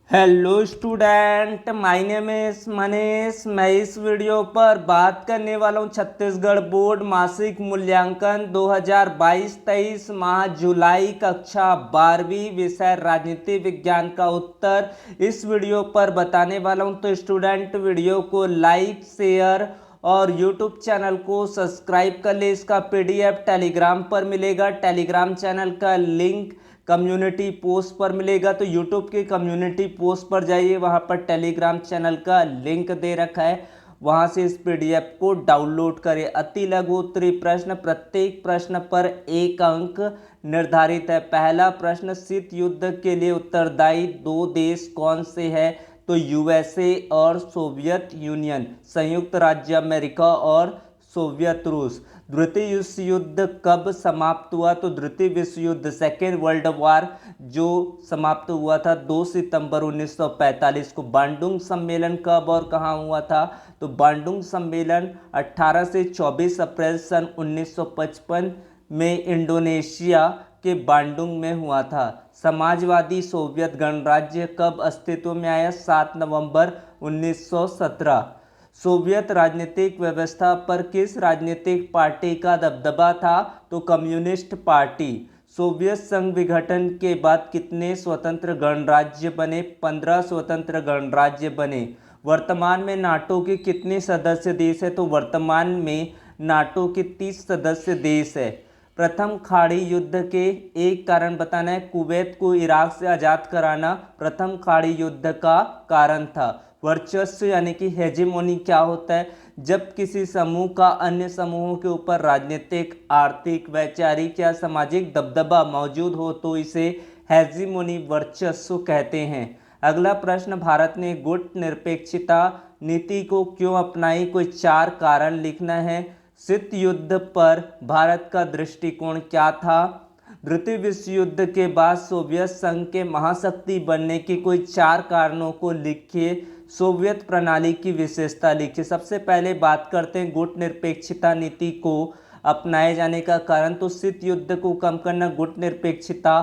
Hello student, my name is Manish. मैं इस video पर बात करने वाला हूँ छत्तीसगढ़ बोर्ड मासिक मूल्यांकन 2022-23 माह जुलाई कक्षा 12वीं विषय राजनीति विज्ञान का उत्तर इस वीडियो पर बताने वाला हूँ। तो स्टूडेंट वीडियो को लाइक शेयर और यूट्यूब चैनल को सब्सक्राइब कर ले। इसका पीडीएफ टेलीग्राम पर मिलेगा। टेलीग्राम चैनल का लिंक कम्युनिटी पोस्ट पर मिलेगा। तो यूट्यूब के कम्युनिटी पोस्ट पर जाइए, वहां पर टेलीग्राम चैनल का लिंक दे रखा है, वहां से इस पीडीएफ को डाउनलोड करें। अति लघु उत्तरीय प्रश्न, प्रत्येक प्रश्न पर 1 अंक निर्धारित है। पहला प्रश्न, शीत युद्ध के लिए उत्तरदायी 2 देश कौन से हैं? तो यूएसए और सोवियत यूनियन, संयुक्त राज्य अमेरिका और सोवियत रूस। द्वितीय विश्व युद्ध कब समाप्त हुआ? तो द्वितीय विश्व युद्ध, सेकेंड वर्ल्ड वॉर, जो समाप्त हुआ था 2 सितंबर 1945 को। बांडुंग सम्मेलन कब और कहाँ हुआ था? तो बांडुंग सम्मेलन 18 से 24 अप्रैल सन 1955 में इंडोनेशिया के बांडुंग में हुआ था। समाजवादी सोवियत गणराज्य कब अस्तित्व में आया? 7 नवंबर 1917। सोवियत राजनीतिक व्यवस्था पर किस राजनीतिक पार्टी का दबदबा था? तो कम्युनिस्ट पार्टी। सोवियत संघ विघटन के बाद कितने स्वतंत्र गणराज्य बने? 15 स्वतंत्र गणराज्य बने। वर्तमान में नाटो के कितने सदस्य देश है? तो वर्तमान में नाटो के 30 सदस्य देश है। प्रथम खाड़ी युद्ध के एक कारण बताना है। कुवैत को इराक से आज़ाद कराना प्रथम खाड़ी युद्ध का कारण था। वर्चस्व यानी कि हेजेमोनी क्या होता है? जब किसी समूह का अन्य समूहों के ऊपर राजनीतिक, आर्थिक, वैचारिक या सामाजिक दबदबा मौजूद हो तो इसे हेजेमोनी, वर्चस्व कहते हैं। अगला प्रश्न, भारत ने गुट निरपेक्षता नीति को क्यों अपनाई? कोई 4 कारण लिखना है। शीत युद्ध पर भारत का दृष्टिकोण क्या था? द्वितीय विश्व युद्ध के बाद सोवियत संघ के महाशक्ति बनने के कोई 4 कारणों को लिखिए। सोवियत प्रणाली की विशेषता लिखिए। सबसे पहले बात करते हैं गुट निरपेक्षता नीति को अपनाए जाने का कारण। तो शीत युद्ध को कम करना, गुट निरपेक्षता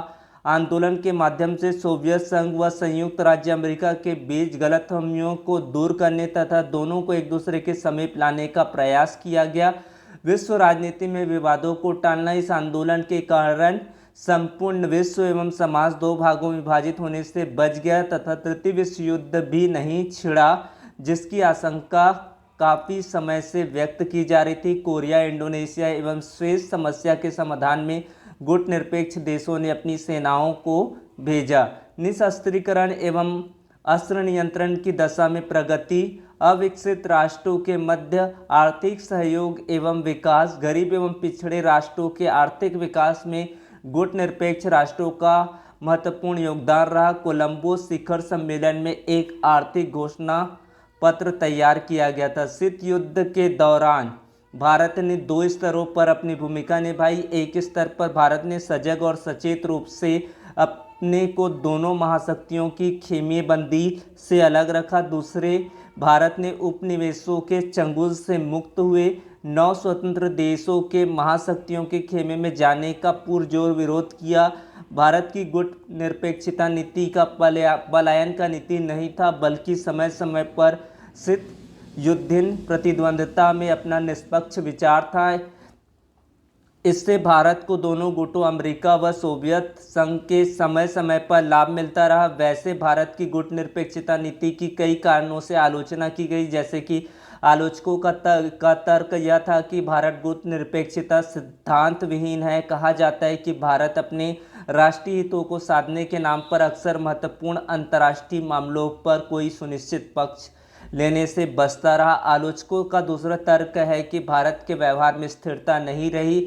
आंदोलन के माध्यम से सोवियत संघ व संयुक्त राज्य अमेरिका के बीच गलतफहमियों को दूर करने तथा दोनों को एक दूसरे के समीप लाने का प्रयास किया गया। विश्व राजनीति में विवादों को टालना, इस आंदोलन के कारण संपूर्ण विश्व एवं समाज 2 भागों में विभाजित होने से बच गया तथा तृतीय विश्व युद्ध भी नहीं छिड़ा, जिसकी आशंका काफी समय से व्यक्त की जा रही थी। कोरिया, इंडोनेशिया एवं स्वेज समस्या के समाधान में गुट निरपेक्ष देशों ने अपनी सेनाओं को भेजा। निशस्त्रीकरण एवं अस्त्र नियंत्रण की दशा में प्रगति, अविकसित राष्ट्रों के मध्य आर्थिक सहयोग एवं विकास, गरीब एवं पिछड़े राष्ट्रों के आर्थिक विकास में गुट निरपेक्ष राष्ट्रों का महत्वपूर्ण योगदान रहा। कोलंबो शिखर सम्मेलन में एक आर्थिक घोषणा पत्र तैयार किया गया था। शीत युद्ध के दौरान भारत ने 2 स्तरों पर अपनी भूमिका निभाई। एक स्तर पर भारत ने सजग और सचेत रूप से अपने को दोनों महाशक्तियों की खेमेबंदी से अलग रखा। दूसरे, भारत ने उपनिवेशों के चंगुल से मुक्त हुए 9 स्वतंत्र देशों के महाशक्तियों के खेमे में जाने का पुरजोर विरोध किया। भारत की गुट निरपेक्षता नीति का पलायन का नीति नहीं था, बल्कि समय समय पर शीत युद्धहीन प्रतिद्वंद्विता में अपना निष्पक्ष विचार था। इससे भारत को दोनों गुटों अमेरिका व सोवियत संघ के समय समय पर लाभ मिलता रहा। वैसे भारत की गुट निरपेक्षता नीति की कई कारणों से आलोचना की गई, जैसे कि आलोचकों का तर्क यह था कि भारत गुट निरपेक्षता सिद्धांत विहीन है। कहा जाता है कि भारत अपने राष्ट्रीय हितों को साधने के नाम पर अक्सर महत्वपूर्ण अंतर्राष्ट्रीय मामलों पर कोई सुनिश्चित पक्ष लेने से बचता रहा। आलोचकों का दूसरा तर्क है कि भारत के व्यवहार में स्थिरता नहीं रही।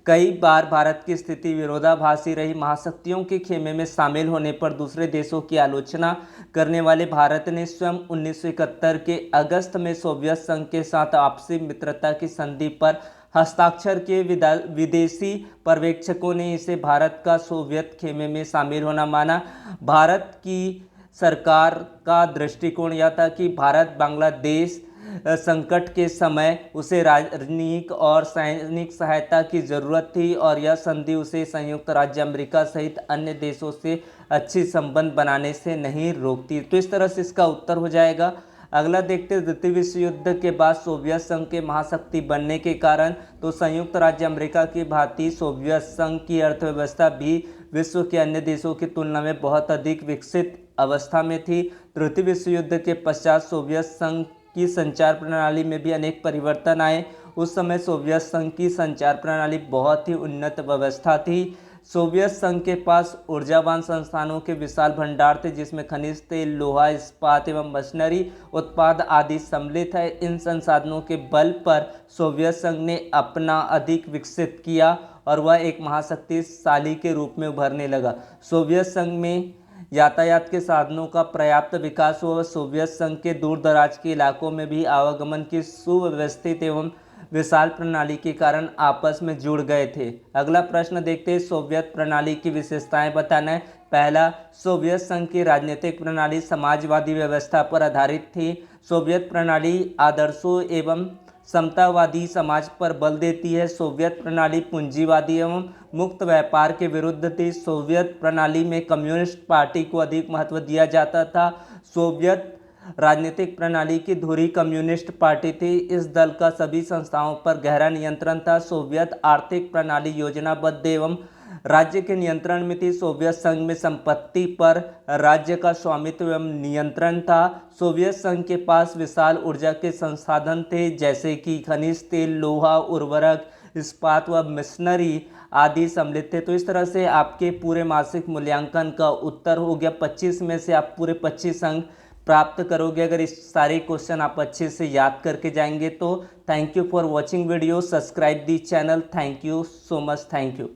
कई बार भारत की स्थिति विरोधाभासी रही। महाशक्तियों के खेमे में शामिल होने पर दूसरे देशों की आलोचना करने वाले भारत ने स्वयं 1971 के अगस्त में सोवियत संघ के साथ आपसी मित्रता की संधि पर हस्ताक्षर किए। विदेशी पर्यवेक्षकों ने इसे भारत का सोवियत खेमे में शामिल होना माना। भारत की सरकार का दृष्टिकोण यह था कि भारत बांग्लादेश संकट के समय उसे राजनयिक और सैनिक सहायता की जरूरत थी और यह संधि उसे संयुक्त राज्य अमेरिका सहित अन्य देशों से अच्छी संबंध बनाने से नहीं रोकती। तो इस तरह से इसका उत्तर हो जाएगा। अगला देखते हैं, द्वितीय विश्व युद्ध के बाद सोवियत संघ के महाशक्ति बनने के कारण तो संयुक्त राज्य अमेरिका की भांति सोवियत संघ की अर्थव्यवस्था भी विश्व के अन्य देशों की तुलना में बहुत अधिक विकसित अवस्था में थी। तृतीय विश्व युद्ध के पश्चात सोवियत संघ की संचार प्रणाली में भी अनेक परिवर्तन आए। उस समय सोवियत संघ की संचार प्रणाली बहुत ही उन्नत व्यवस्था थी। सोवियत संघ के पास ऊर्जावान संस्थानों के विशाल भंडार थे, जिसमें खनिज तेल, लोहा, इस्पात एवं मशीनरी उत्पाद आदि सम्मिलित है। इन संसाधनों के बल पर सोवियत संघ ने अपना अधिक विकसित किया और वह एक महाशक्तिशाली के रूप में उभरने लगा। सोवियत संघ में यातायात के साधनों का पर्याप्त विकास हुआ। सोवियत संघ के दूर दराज के इलाकों में भी आवागमन की सुव्यवस्थित एवं विशाल प्रणाली के कारण आपस में जुड़ गए थे। अगला प्रश्न देखते हैं, सोवियत प्रणाली की विशेषताएं बताना है। पहला, सोवियत संघ की राजनीतिक प्रणाली समाजवादी व्यवस्था पर आधारित थी। सोवियत प्रणाली आदर्शों एवं समतावादी समाज पर बल देती है। सोवियत प्रणाली पूंजीवादी एवं मुक्त व्यापार के विरुद्ध थी। सोवियत प्रणाली में कम्युनिस्ट पार्टी को अधिक महत्व दिया जाता था। सोवियत राजनीतिक प्रणाली की धुरी कम्युनिस्ट पार्टी थी। इस दल का सभी संस्थाओं पर गहरा नियंत्रण था। सोवियत आर्थिक प्रणाली योजनाबद्ध एवं राज्य के नियंत्रण में थी। सोवियत संघ में संपत्ति पर राज्य का स्वामित्व एवं नियंत्रण था। सोवियत संघ के पास विशाल ऊर्जा के संसाधन थे, जैसे कि खनिज तेल, लोहा, उर्वरक, इस्पात व मशीनरी आदि सम्मिलित थे। तो इस तरह से आपके पूरे मासिक मूल्यांकन का उत्तर हो गया। 25 में से आप पूरे 25 अंक प्राप्त करोगे अगर इस सारे क्वेश्चन आप अच्छे से याद करके जाएंगे तो। Thank you for watching video, subscribe the channel. Thank you so much, thank you.